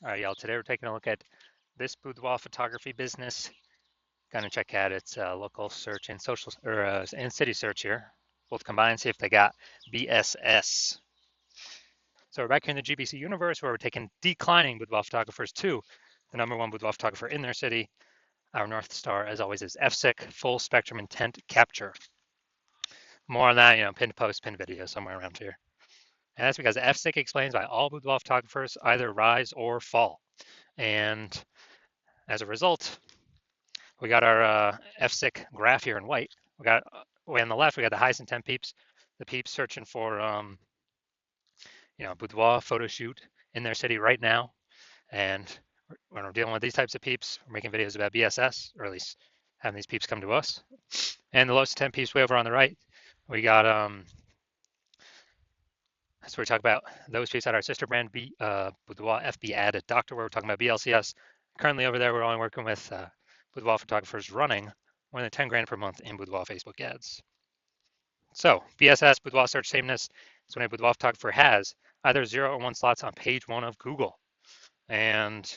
All right, y'all. Today we're taking a look at this boudoir photography business. Gonna check out its local search and social or and city search here. Both combined, see if they got BSS. So we're back here in the GBC universe where we're taking declining boudoir photographers to the #1 boudoir photographer in their city. Our North Star, as always, is FSIC, full spectrum intent capture. More on that, pinned post, pinned video somewhere around here. And that's because FSIC explains why all boudoir photographers either rise or fall. And as a result, we got our FSIC graph here in white. We got way on the left, we got the highest intent peeps, the peeps searching for boudoir photo shoot in their city right now. And when we're dealing with these types of peeps, we're making videos about BSS, or at least having these peeps come to us. And the lowest intent peeps way over on the right, we got so we talk about those peeps at our sister brand Boudoir FB Added Doctor, where we're talking about BLCS. Currently over there, we're only working with boudoir photographers running more than 10 grand per month in boudoir Facebook ads. So BSS, boudoir search sameness, is when a boudoir photographer has either 0 or 1 slots on page 1 of Google. And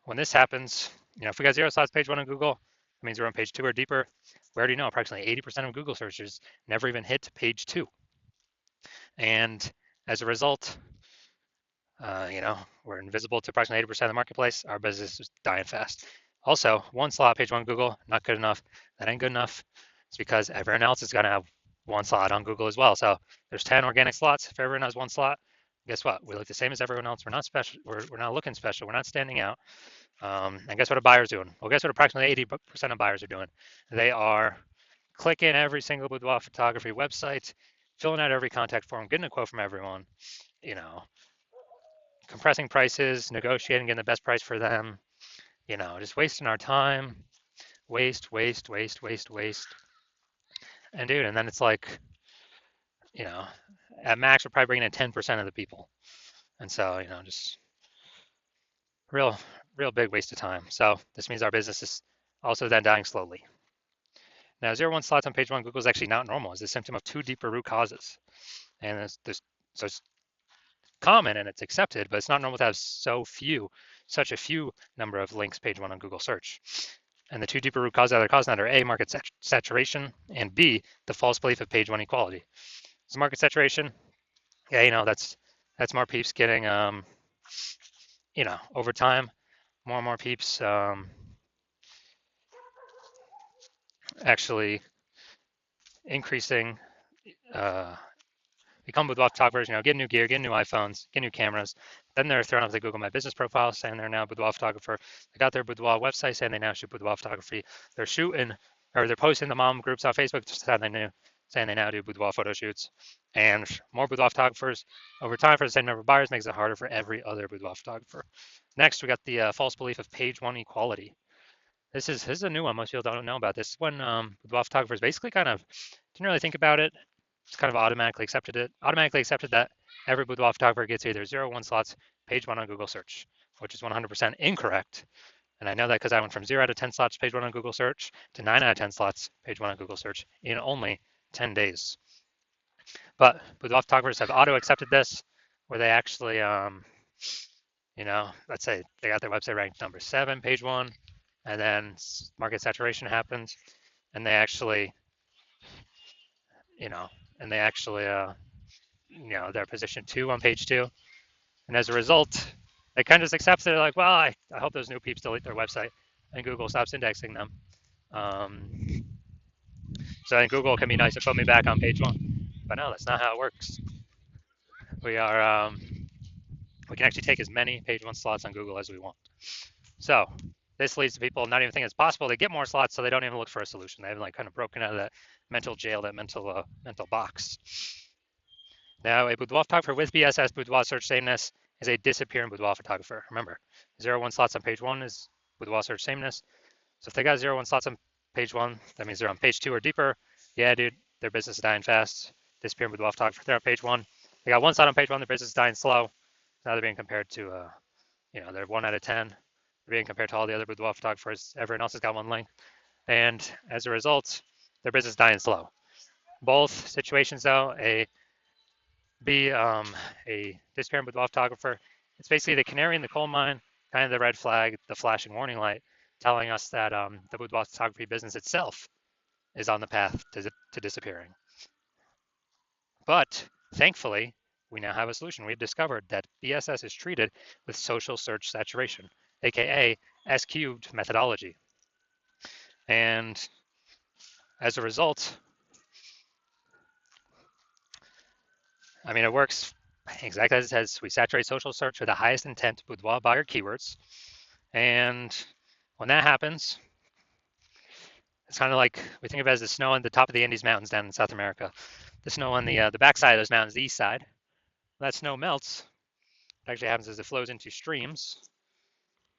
when this happens, if we got 0 slots page 1 on Google, that means we're on page 2 or deeper. We already know approximately 80% of Google searches never even hit page 2. And as a result, we're invisible to approximately 80% of the marketplace. Our business is dying fast. Also, 1 slot page 1 Google, not good enough. That ain't good enough. It's because everyone else is going to have 1 slot on Google as well. So there's 10 organic slots. If everyone has 1 slot, guess what? We look the same as everyone else. We're not special. We're not looking special. We're not standing out. And guess what a buyer's doing? Well, guess what approximately 80% of buyers are doing? They are clicking every single boudoir photography website, filling out every contact form, getting a quote from everyone, compressing prices, negotiating, getting the best price for them, just wasting our time, waste. And dude, and then it's like, at max, we're probably bringing in 10% of the people. And so, just real big waste of time. So this means our business is also then dying slowly. Now, 0-1 slots on page 1 Google is actually not normal. It's a symptom of 2 deeper root causes. And so it's common and it's accepted, but it's not normal to have such a few number of links page 1 on Google search. And the 2 deeper root causes that are causing that are A, market saturation, and B, the false belief of page 1 equality. So market saturation, yeah, that's more peeps getting, over time, more and more peeps actually increasing, become boudoir photographers, get new gear, get new iPhones, get new cameras. Then they're thrown up the Google My Business profile saying they're now a boudoir photographer. They got their boudoir website saying they now shoot boudoir photography. They're posting the mom groups on Facebook saying they now do boudoir photo shoots. And more boudoir photographers over time for the same number of buyers makes it harder for every other boudoir photographer. Next, we got the false belief of page 1 equality. This is a new one. Most people don't know about this. When boudoir photographers basically kind of didn't really think about it. Just kind of automatically accepted that every boudoir photographer gets either 0 or 1 slots page 1 on Google search, which is 100% incorrect. And I know that because I went from 0 out of 10 slots page 1 on Google search to 9 out of 10 slots page 1 on Google search in only 10 days. But boudoir photographers have auto accepted this, where they actually, let's say they got their website ranked number 7 page 1, and then market saturation happens, and they actually, they're position 2 on page 2. And as a result, they kind of just accept it. They're like, well, I hope those new peeps delete their website and Google stops indexing them. So then Google can be nice and put me back on page 1. But no, that's not how it works. We can actually take as many page 1 slots on Google as we want. So this leads to people not even thinking it's possible. They get more slots, so they don't even look for a solution. They haven't kind of broken out of that mental jail, that mental box. Now, a boudoir photographer with BSS, boudoir search sameness, is a disappearing boudoir photographer. Remember, 0-1 slots on page 1 is boudoir search sameness. So if they got 0-1 slots on page 1, that means they're on page 2 or deeper. Yeah, dude, their business is dying fast. Disappearing boudoir photographer, they're on page 1. They got 1 slot on page 1, their business is dying slow. Now they're being compared to, they're 1 out of 10. They're being compared to all the other boudoir photographers. Everyone else has got 1 link. And as a result, their business is dying slow. Both situations, though, a disappearing boudoir photographer It's basically the canary in the coal mine, kind of the red flag, the flashing warning light, telling us that the boudoir photography business itself is on the path to disappearing. But thankfully, we now have a solution. We've discovered that BSS is treated with social search saturation, aka S-cubed methodology. And as a result, I mean, it works exactly as it says. We saturate social search with the highest intent boudoir buyer keywords. And when that happens, it's kind of like we think of it as the snow on the top of the Andes Mountains down in South America. The snow on the backside of those mountains, the east side. When that snow melts, what actually happens is it flows into streams,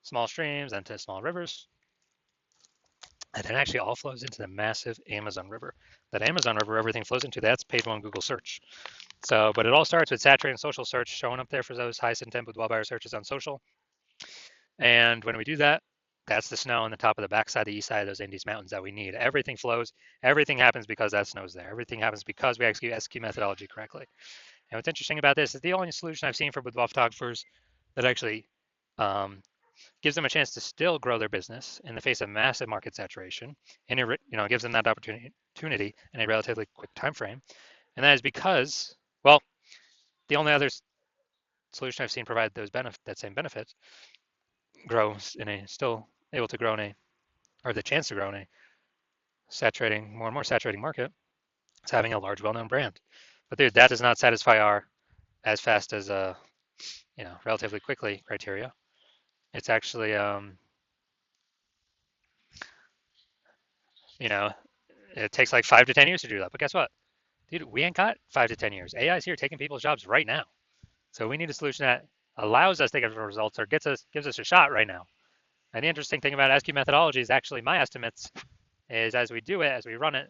small streams, into small rivers, and it actually all flows into the massive Amazon River. That Amazon River, everything flows into, that's page one Google search. So, but it all starts with saturating social search, showing up there for those highest intent boudoir buyer searches on social. And when we do that, that's the snow on the top of the backside, the east side of those Andes Mountains that we need. Everything flows. Everything happens because that snow's there. Everything happens because we execute SQ methodology correctly. And what's interesting about this is the only solution I've seen for boudoir photographers that actually gives them a chance to still grow their business in the face of massive market saturation, and it gives them that opportunity in a relatively quick time frame. And that is because, well, the only other solution I've seen provide that same benefit grows in a still able to grow in a, or the chance to grow in a saturating, more and more saturating market, is having a large, well-known brand. But dude, that does not satisfy our as fast as relatively quickly criteria. It's actually it takes like 5 to 10 years to do that. But guess what? Dude, we ain't got 5 to 10 years. AI is here taking people's jobs right now. So we need a solution that allows us to get results or gives us a shot right now. And the interesting thing about SQ methodology is actually my estimates is as we do it, as we run it,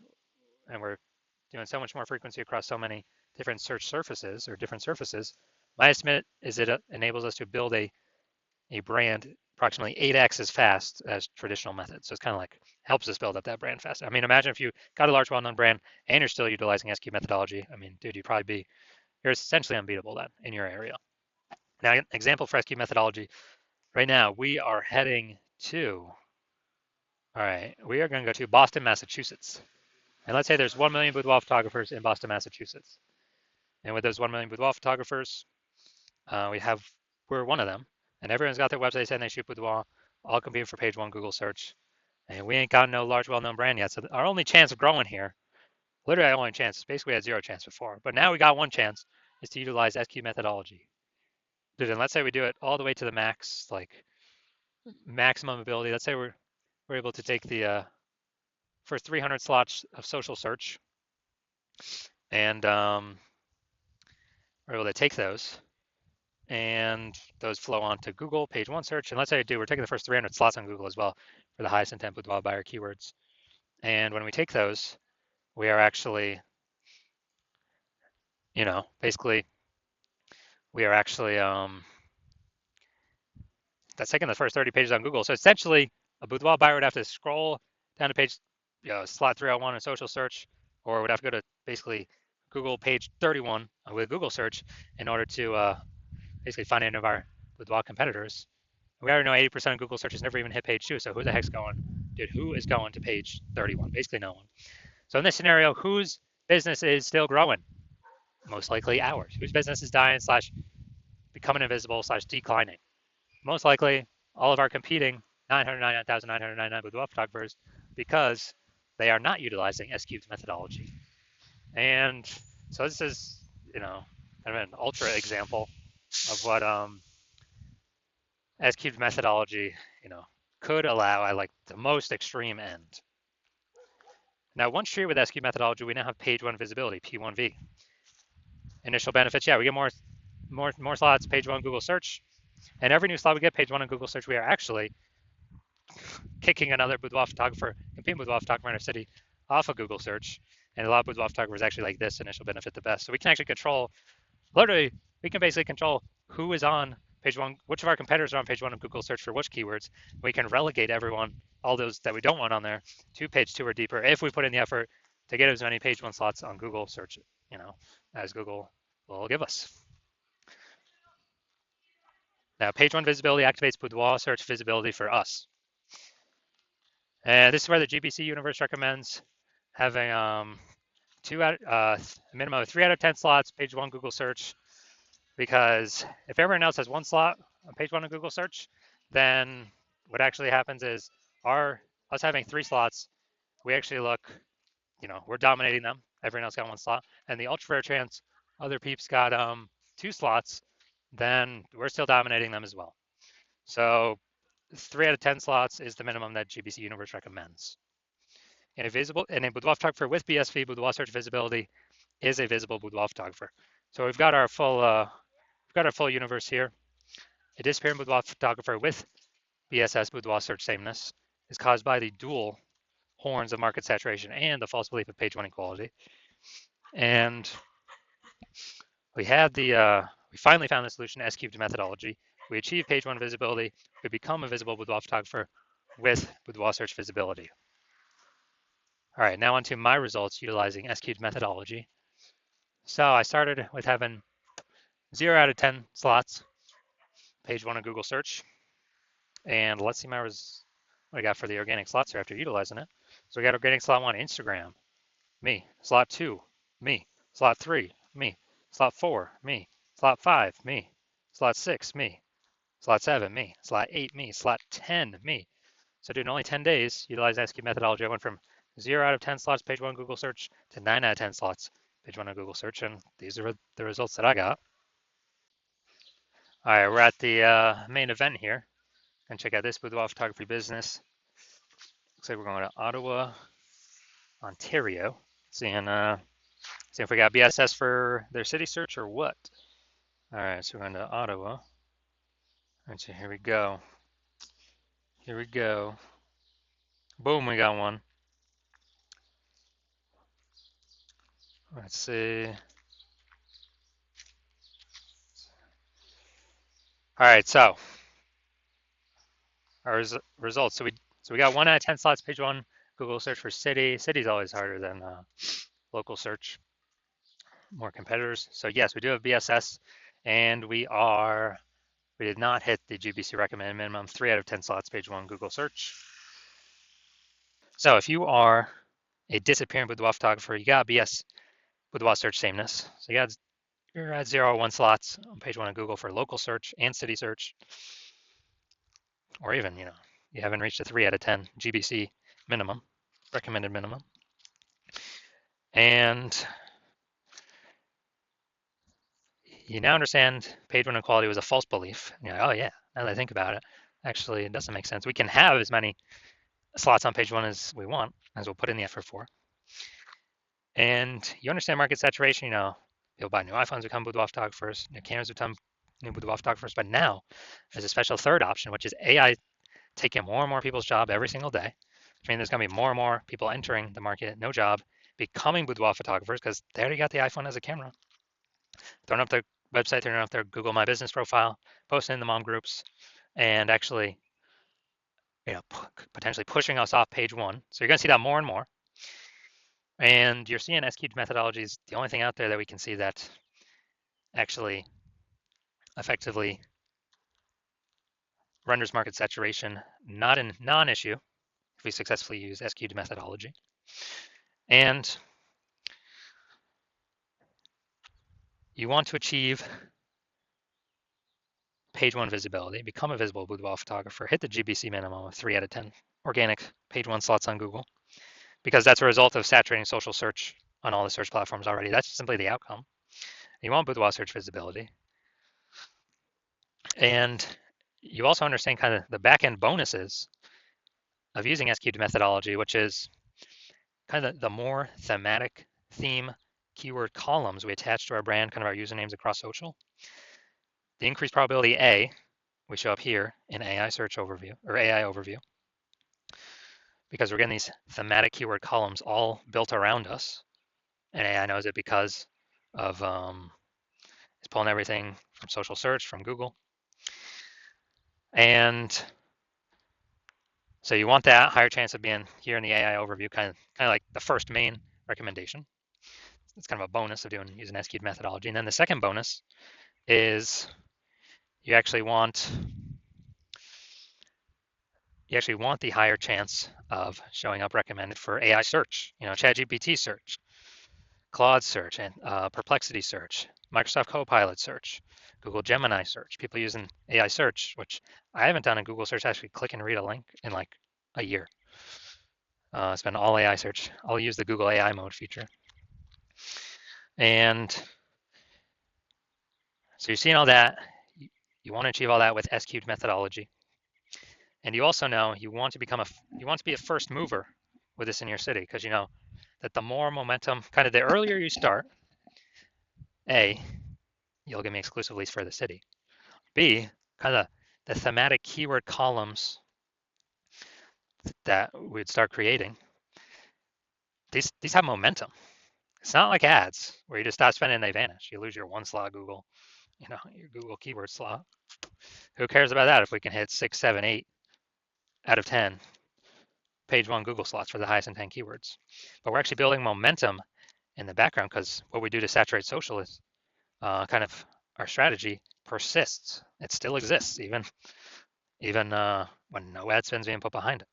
and we're doing so much more frequency across so many different search surfaces or different surfaces, my estimate is it enables us to build a brand approximately 8x as fast as traditional methods. So it's kind of like helps us build up that brand fast. I mean, imagine if you got a large, well-known brand and you're still utilizing SQ methodology. I mean, dude, you're essentially unbeatable then in your area. Now, an example for SQ methodology. Right now, we are heading to, all right, we are going to go to Boston, Massachusetts. And let's say there's 1 million boudoir photographers in Boston, Massachusetts. And with those 1 million boudoir photographers, we're one of them. And everyone's got their website saying they shoot boudoir, all competing for page one Google search. And we ain't got no large, well-known brand yet. So our only chance of growing here, literally our only chance, basically we had zero chance before. But now we got one chance, is to utilize SQ methodology. Dude, and let's say we do it all the way to the max, like maximum ability. Let's say we're able to take the first 300 slots of social search, and we're able to take those, and those flow onto Google page one search. And let's say, we're taking the first 300 slots on Google as well for the highest intent boudoir buyer keywords. And when we take those, we are actually, basically, we are actually that's taking the first 30 pages on Google. So essentially, a boudoir buyer would have to scroll down to page, slot 301 in social search, or would have to go to basically Google page 31 with Google search in order to basically find any of our boudoir competitors. We already know 80% of Google searches never even hit page 2. So who the heck's going? Dude, who is going to page 31? Basically no one. So in this scenario, whose business is still growing? Most likely ours. Whose business is dying / becoming invisible / declining? Most likely all of our competing 999,999 boudoir photographers, because they are not utilizing S-cubed methodology. And so this is, kind of an ultra example of what S-cubed methodology, could allow at like the most extreme end. Now, once treated with S-cubed methodology, we now have page one visibility, P1V. Initial benefits, we get more slots, page one Google search, and every new slot we get, page one on Google search, we are actually kicking another boudoir photographer, competing boudoir photographer in our city off of Google search. And a lot of boudoir photographers actually like this initial benefit the best. So we can actually we can basically control who is on page one, which of our competitors are on page one of Google search for which keywords. We can relegate all those that we don't want on there, to page two or deeper if we put in the effort to get as many page one slots on Google search, as Google will give us. Now, page one visibility activates Boudoir search visibility for us. And this is where the GBC universe recommends having a minimum of 3 out of 10 slots, page one Google search, because if everyone else has one slot on page one of Google search, then what actually happens is us having 3 slots, we actually look, we're dominating them. Everyone else got one slot, and the ultra rare chance other peeps got 2 slots, then we're still dominating them as well. So 3 out of 10 slots is the minimum that GBC Universe recommends. And a boudoir photographer with BSV boudoir search visibility is a visible boudoir photographer. So we've got our full universe here. A disappearing boudoir photographer with BSS boudoir search sameness is caused by the dual horns of market saturation and the false belief of page one equality. And we finally found the solution to S-cubed methodology. We achieve page one visibility. We become a visible boudoir photographer with boudoir search visibility. All right, now onto my results utilizing S-cubed methodology. So I started with having 0 out of 10 slots, page one of Google search. And let's see what I got for the organic slots here after utilizing it. So we got organic slot 1, Instagram, me. Slot 2, me. Slot 3, me. Slot 4, me. Slot 5, me. Slot 6, me. Slot 7, me. Slot 8, me. Slot 10, me. So dude, in only 10 days, utilizing SQ methodology, I went from 0 out of 10 slots page one Google search to 9 out of 10 slots page one on Google search, and these are the results that I got. All right, we're at the main event here. And check out this boudoir photography business. Looks like we're going to Ottawa, Ontario. Seeing if we got BSS for their city search or what. All right, so we're going to Ottawa. All right, so here we go. Here we go. Boom, we got one. Let's see. All right, so our results. So we got 1 out of 10 slots, page one, Google search for city. City's always harder than local search. More competitors. So yes, we do have BSS, and we did not hit the GBC recommended minimum 3 out of 10 slots, page one, Google search. So if you are a disappearing boudoir photographer, you got BS boudoir search sameness. So you're at 0 or 1 slots on page one of Google for local search and city search, or even, you haven't reached a 3 out of 10 GBC minimum, recommended minimum. And you now understand page one equality was a false belief. You're like, oh yeah, now that I think about it, actually it doesn't make sense. We can have as many slots on page one as we want, as we'll put in the effort for. And you understand market saturation, people buy new iPhones become boudoir photographers, new cameras become new boudoir photographers, but now there's a special third option, which is AI taking more and more people's job every single day, which means there's going to be more and more people entering the market, no job, becoming boudoir photographers because they already got the iPhone as a camera, throwing up their website, throwing up their Google My Business profile, posting in the mom groups, and actually, potentially pushing us off page one. So you're going to see that more and more. And you're seeing S-cubed methodology is the only thing out there that we can see that actually effectively renders market saturation not a non-issue if we successfully use S-cubed methodology. And you want to achieve page one visibility, become a visible boudoir photographer, hit the GBC minimum of 3 out of 10 organic page one slots on Google, because that's a result of saturating social search on all the search platforms already. That's simply the outcome. You want boudoir search visibility. And you also understand kind of the back-end bonuses of using S-cubed methodology, which is kind of the more thematic theme keyword columns we attach to our brand, kind of our usernames across social. The increased probability A, we show up here in AI search overview or AI overview, because we're getting these thematic keyword columns all built around us. And AI knows it because of it's pulling everything from social search, from Google. And so you want that higher chance of being here in the AI overview, kind of like the first main recommendation. It's kind of a bonus of using S-cubed methodology. And then the second bonus is you actually want the higher chance of showing up recommended for AI search, ChatGPT search, Claude search, and Perplexity search, Microsoft Copilot search, Google Gemini search, people using AI search, which I haven't done a Google search, actually click and read a link in like a year. It's been all AI search. I'll use the Google AI mode feature. And so you're seeing all that. You want to achieve all that with S-cubed methodology. And you also know you want to be a first mover with this in your city, because you know that the more momentum, kind of the earlier you start, A, you'll give me exclusive leads for the city. B, kind of the thematic keyword columns that we'd start creating, these have momentum. It's not like ads where you just stop spending and they vanish. You lose your one slot Google, your Google keyword slot. Who cares about that if we can hit 6, 7, 8 out of 10 page one Google slots for the highest intent keywords? But we're actually building momentum in the background, because what we do to saturate social is kind of our strategy persists. It still exists even when no ad spend's being put behind it.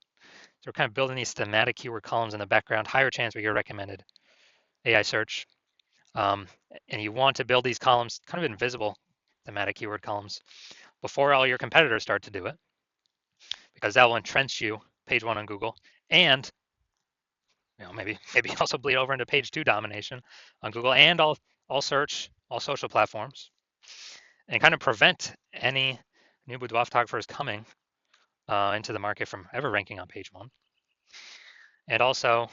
So we're kind of building these thematic keyword columns in the background, higher chance we get recommended AI search. And you want to build these columns, kind of invisible thematic keyword columns, before all your competitors start to do it, because that will entrench you page one on Google, and maybe also bleed over into page two domination on Google and all search, all social platforms, and kind of prevent any new boudoir photographers coming into the market from ever ranking on page one, and also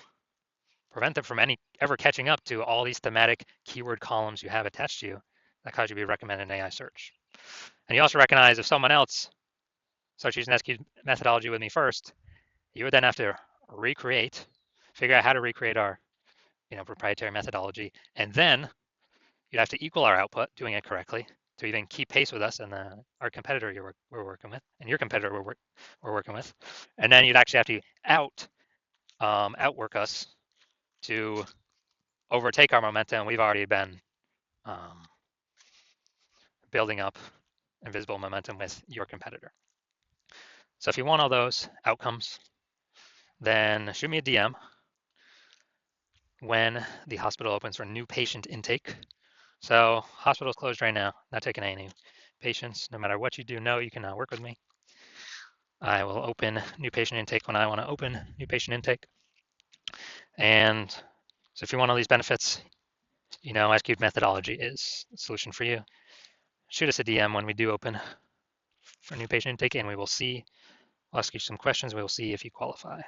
prevent them from ever catching up to all these thematic keyword columns you have attached to you that cause you to be recommended in AI search. And you also recognize if someone else starts using SQ methodology with me first, you would then have to figure out how to recreate our proprietary methodology, and then you'd have to equal our output doing it correctly to even keep pace with us and our competitor we're working with, and your competitor we're working with. And then you'd actually have to outwork us to overtake our momentum we've already been building up invisible momentum with your competitor. So if you want all those outcomes, then shoot me a DM when the hospital opens for new patient intake. So hospital's closed right now, not taking any patients. No matter what you do, you can work with me. I will open new patient intake when I want to open new patient intake. And so if you want all these benefits, SQ methodology is the solution for you. Shoot us a DM when we do open for new patient intake, and we will see. I'll ask you some questions. We will see if you qualify.